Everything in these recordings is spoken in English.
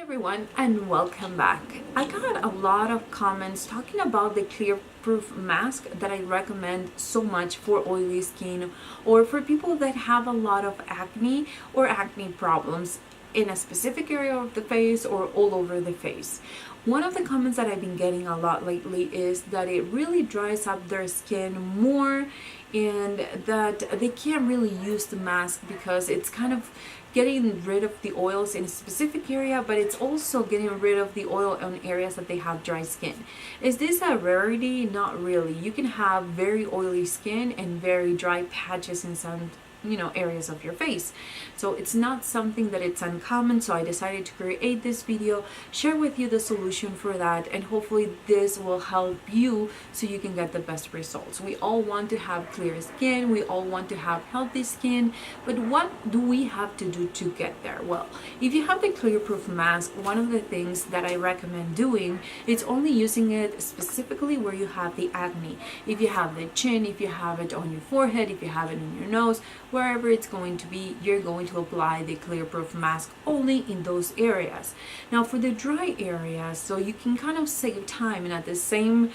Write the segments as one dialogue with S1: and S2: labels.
S1: Everyone, and welcome back. I got a lot of comments talking about the CLEARPROOF mask that I recommend so much for oily skin or for people that have a lot of acne or acne problems in a specific area of the face or all over the face. One of the comments that I've been getting a lot lately is that it really dries up their skin more and that they can't really use the mask because it's kind of getting rid of the oils in a specific area, but it's also getting rid of the oil on areas that they have dry skin. Is this a rarity? Not really. You can have very oily skin and very dry patches in some areas of your face. So it's not something that it's uncommon. So I decided to create this video, share with you the solution for that, and hopefully this will help you so you can get the best results. We all want to have clear skin, we all want to have healthy skin, but what do we have to do to get there? Well, if you have the CLEARPROOF mask, one of the things that I recommend doing is only using it specifically where you have the acne. If you have the chin, if you have it on your forehead, if you have it in your nose, wherever it's going to be, you're going to apply the CLEARPROOF mask only in those areas. Now for the dry areas, so you can kind of save time, and at the same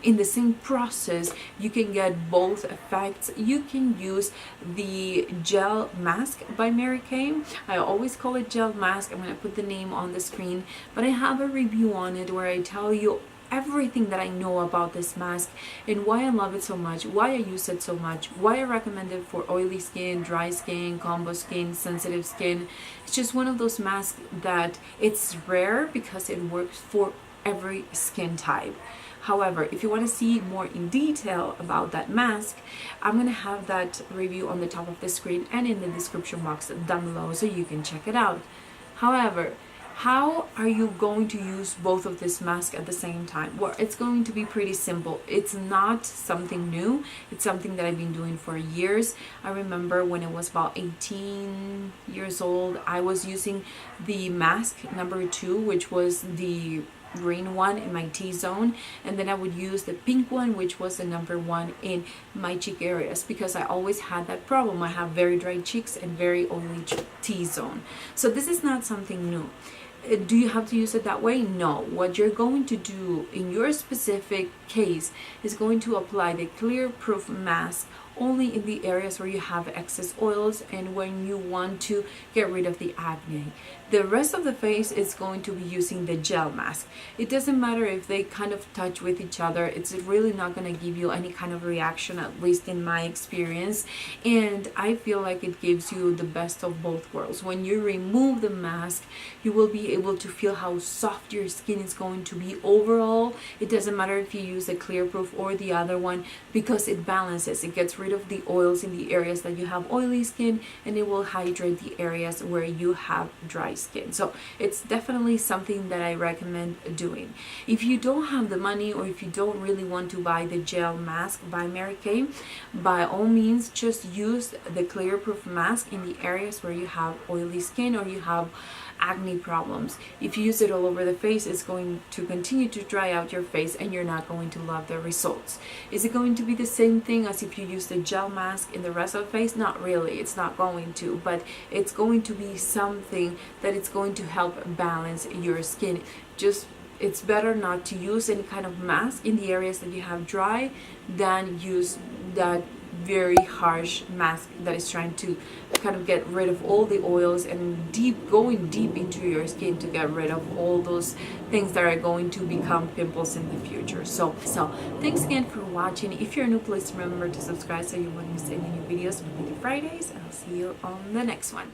S1: in the same process you can get both effects. You can use the gel mask by Mary Kay. I always call it gel mask. I'm going to put the name on the screen, but I have a review on it where I tell you everything that I know about this mask and why I love it so much, why I use it so much, why I recommend it for oily skin, dry skin, combo skin, sensitive skin. It's just one of those masks that it's rare because it works for every skin type. However, if you want to see more in detail about that mask, I'm going to have that review on the top of the screen and in the description box down below so you can check it out. However, how are you going to use both of this mask at the same time? Well, it's going to be pretty simple. It's not something new. It's something that I've been doing for years. I remember when I was about 18 years old, I was using the mask number 2, which was the green one in my T-zone, and then I would use the pink one, which was the number 1 in my cheek areas, because I always had that problem. I have very dry cheeks and very oily T-zone. So this is not something new. Do you have to use it that way? No. What you're going to do in your specific case is going to apply the CLEARPROOF mask only in the areas where you have excess oils and when you want to get rid of the acne. The rest of the face is going to be using the gel mask. It doesn't matter if they kind of touch with each other. It's really not going to give you any kind of reaction, at least in my experience. And I feel like it gives you the best of both worlds. When you remove the mask, you will be able to feel how soft your skin is going to be overall. It doesn't matter if you use the CLEARPROOF or the other one, because it balances. It gets rid of the oils in the areas that you have oily skin, and it will hydrate the areas where you have dry skin. So it's definitely something that I recommend doing. If you don't have the money, or if you don't really want to buy the gel mask by Mary Kay, by all means just use the CLEARPROOF mask in the areas where you have oily skin or you have acne problems. If you use it all over the face, it's going to continue to dry out your face and you're not going to love the results. Is it going to be the same thing as if you use the gel mask in the rest of the face? Not really. It's not going to, but it's going to be something that it's going to help balance your skin. Just it's better not to use any kind of mask in the areas that you have dry than use that very harsh mask that is trying to kind of get rid of all the oils and going deep into your skin to get rid of all those things that are going to become pimples in the future. So thanks again for watching. If you're new, please remember to subscribe so you won't miss any new videos. Monday to Fridays, and I'll see you on the next one.